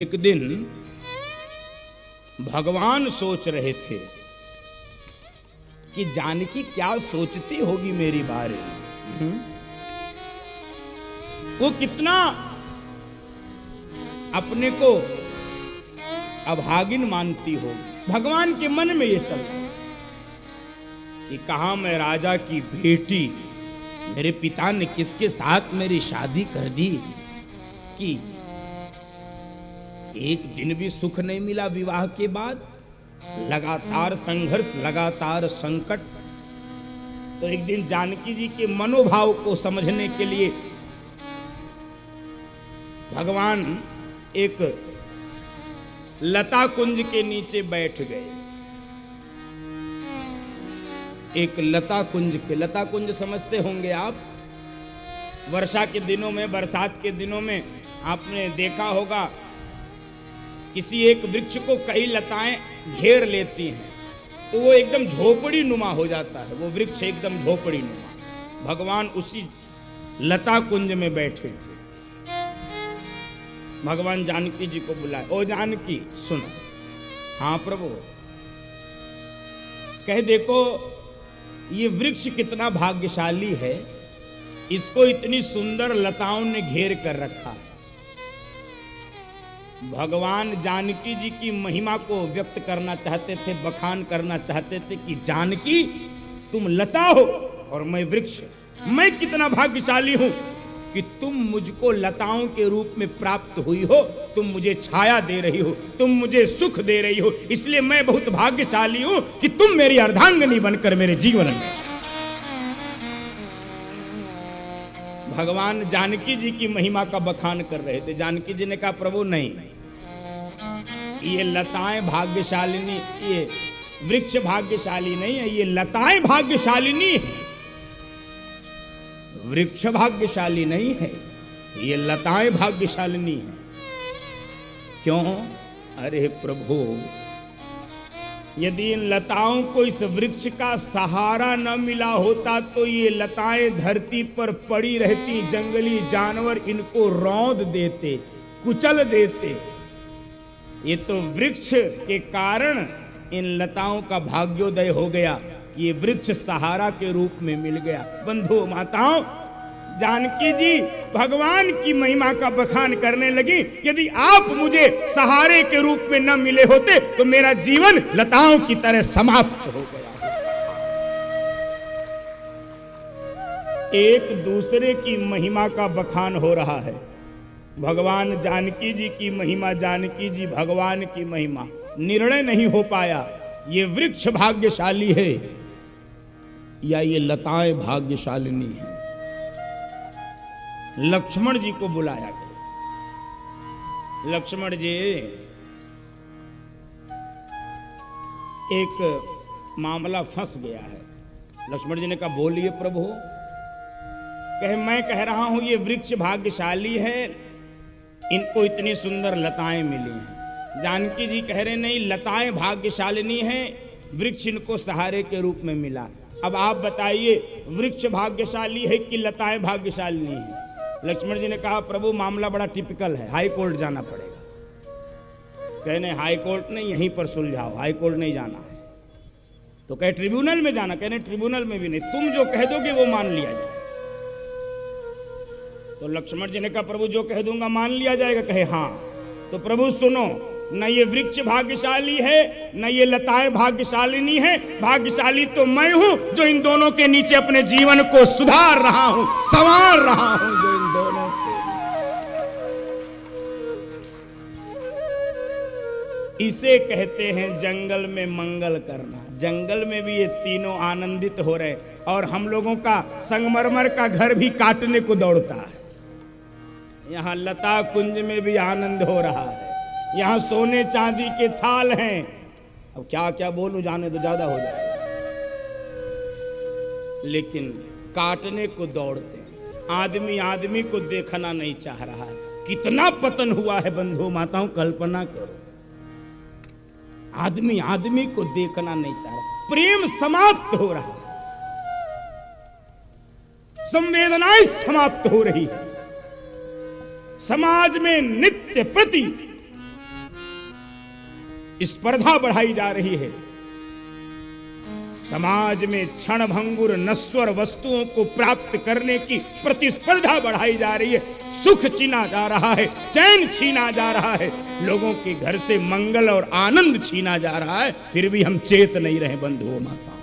एक दिन भगवान सोच रहे थे कि जानकी क्या सोचती होगी मेरी बारे में। वो कितना अपने को अभागिन मानती होगी। भगवान के मन में ये चल रहा कि कहा मैं राजा की बेटी, मेरे पिता ने किसके साथ मेरी शादी कर दी कि एक दिन भी सुख नहीं मिला। विवाह के बाद लगातार संघर्ष, लगातार संकट। तो एक दिन जानकी जी के मनोभाव को समझने के लिए भगवान एक लता कुंज के नीचे बैठ गए। एक लता कुंज समझते होंगे आप। वर्षा के दिनों में, बरसात के दिनों में आपने देखा होगा किसी एक वृक्ष को कई लताएं घेर लेती हैं तो वो एकदम झोपड़ी नुमा हो जाता है। वो वृक्ष एकदम झोपड़ी नुमा। भगवान उसी लता कुंज में बैठे थे। भगवान जानकी जी को बुलाए, ओ जानकी सुनो। हाँ प्रभु। कह देखो ये वृक्ष कितना भाग्यशाली है, इसको इतनी सुंदर लताओं ने घेर कर रखा है। भगवान जानकी जी की महिमा को व्यक्त करना चाहते थे, बखान करना चाहते थे कि जानकी तुम लता हो और मैं वृक्ष। मैं कितना भाग्यशाली हूं कि तुम मुझको लताओं के रूप में प्राप्त हुई हो। तुम मुझे छाया दे रही हो, तुम मुझे सुख दे रही हो, इसलिए मैं बहुत भाग्यशाली हूं कि तुम मेरी अर्धांगिनी बनकर मेरे जीवन में। भगवान जानकी जी की महिमा का बखान कर रहे थे। जानकी जी ने कहा प्रभु नहीं, ये लताएं भाग्यशालिनी, ये वृक्ष भाग्यशाली नहीं है, ये लताएं भाग्यशालिनी है। वृक्ष भाग्यशाली नहीं है, ये लताएं भाग्यशालिनी है। क्यों? अरे प्रभु, यदि इन लताओं को इस वृक्ष का सहारा न मिला होता तो ये लताएं धरती पर पड़ी रहती, जंगली जानवर इनको रौंद देते, कुचल देते। ये तो वृक्ष के कारण इन लताओं का भाग्योदय हो गया, ये वृक्ष सहारा के रूप में मिल गया। बंधु माताओं, जानकी जी भगवान की महिमा का बखान करने लगी। यदि आप मुझे सहारे के रूप में न मिले होते तो मेरा जीवन लताओं की तरह समाप्त हो गया। एक दूसरे की महिमा का बखान हो रहा है। भगवान जानकी जी की महिमा, जानकी जी भगवान की महिमा। निर्णय नहीं हो पाया ये वृक्ष भाग्यशाली है या ये लताएं भाग्यशालिनी है। लक्ष्मण जी को बुलाया गया। लक्ष्मण जी, एक मामला फंस गया है। लक्ष्मण जी ने कहा बोलिए प्रभु। कहे मैं कह रहा हूं ये वृक्ष भाग्यशाली है, इनको इतनी सुंदर लताएं मिली हैं। जानकी जी कह रहे नहीं, लताएं भाग्यशालिनी हैं, वृक्ष इनको सहारे के रूप में मिला। अब आप बताइए वृक्ष भाग्यशाली है कि लताएं भाग्यशालिनी है? लक्ष्मण जी ने कहा प्रभु मामला बड़ा टिपिकल है, हाई कोर्ट जाना पड़ेगा। कहने हाई कोर्ट नहीं, यहीं पर सुलझाओ, हाई कोर्ट नहीं जाना है। तो कहे ट्रिब्यूनल में जाना। कहने ट्रिब्यूनल में भी नहीं, तुम जो कह दोगे वो मान लिया जाए। तो लक्ष्मण जी ने कहा प्रभु जो कह दूंगा मान लिया जाएगा? कहे हाँ। तो प्रभु सुनो, न ये वृक्ष भाग्यशाली है न ये लताएं भाग्यशालिनी है। भाग्यशाली तो मैं हूं जो इन दोनों के नीचे अपने जीवन को सुधार रहा हूं, संवार रहा हूं। जो इन दोनों के, इसे कहते हैं जंगल में मंगल करना। जंगल में भी ये तीनों आनंदित हो रहे और हम लोगों का संगमरमर का घर भी काटने को दौड़ता है। यहाँ लता कुंज में भी आनंद हो रहा है, यहाँ सोने चांदी के थाल हैं। अब क्या क्या बोलूं, जाने तो ज्यादा हो जाए। लेकिन काटने को दौड़ते हैं। आदमी आदमी को देखना नहीं चाह रहा है। कितना पतन हुआ है बंधु माताओं, कल्पना करो। आदमी आदमी को देखना नहीं चाह रहा, प्रेम समाप्त हो रहा है, संवेदनाएं समाप्त हो रही है। समाज में नित्य प्रति स्पर्धा बढ़ाई जा रही है। समाज में क्षणभंगुर नश्वर वस्तुओं को प्राप्त करने की प्रतिस्पर्धा बढ़ाई जा रही है। सुख छीना जा रहा है, चैन छीना जा रहा है, लोगों के घर से मंगल और आनंद छीना जा रहा है, फिर भी हम चेत नहीं रहे बंधुओं माताओं।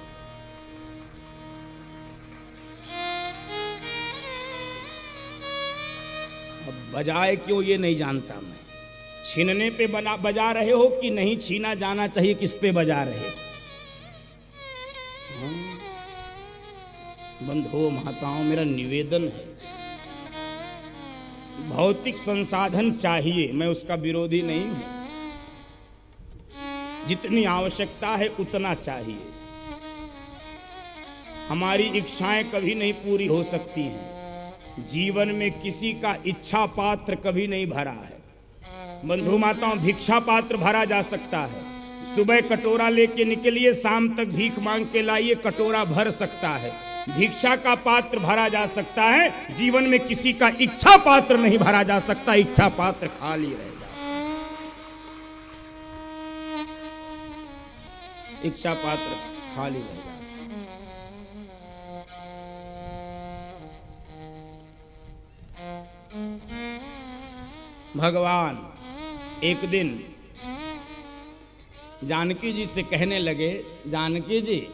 अब बजाए क्यों ये नहीं जानता मैं। छीनने पे बजा रहे हो कि नहीं छीना जाना चाहिए, किस पे बजा रहे हो? बंधुओं माताओं, मेरा निवेदन है, भौतिक संसाधन चाहिए, मैं उसका विरोधी नहीं हूं। जितनी आवश्यकता है उतना चाहिए। हमारी इच्छाएं कभी नहीं पूरी हो सकती हैं। जीवन में किसी का इच्छा पात्र कभी नहीं भरा है। बंधु माताओं, भिक्षा पात्र भरा जा सकता है। सुबह कटोरा लेके निकलिए, शाम तक भीख मांग के लाइए, कटोरा भर सकता है। भिक्षा का पात्र भरा जा सकता है। जीवन में किसी का इच्छा पात्र नहीं भरा जा सकता, इच्छा पात्र खाली रहेगा। इच्छा पात्र खाली रहेगा। भगवान एक दिन जानकी जी से कहने लगे, जानकी जी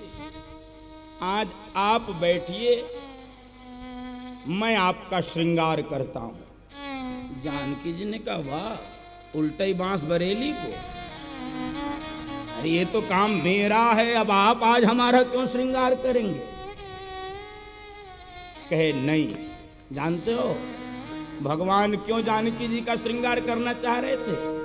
आज आप बैठिए, मैं आपका श्रृंगार करता हूं। जानकी जी ने कहा, वाह, उल्टा ही बांस बरेली को। अरे ये तो काम मेरा है, अब आप आज हमारा क्यों श्रृंगार करेंगे? कहे नहीं। जानते हो भगवान क्यों जानकी जी का श्रृंगार करना चाह रहे थे?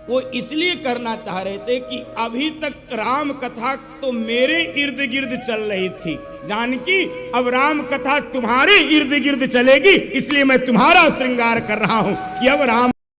वो इसलिए करना चाह रहे थे कि अभी तक राम कथा तो मेरे इर्द गिर्द चल रही थी, जानकी अब राम कथा तुम्हारे इर्द गिर्द चलेगी, इसलिए मैं तुम्हारा श्रृंगार कर रहा हूं कि अब राम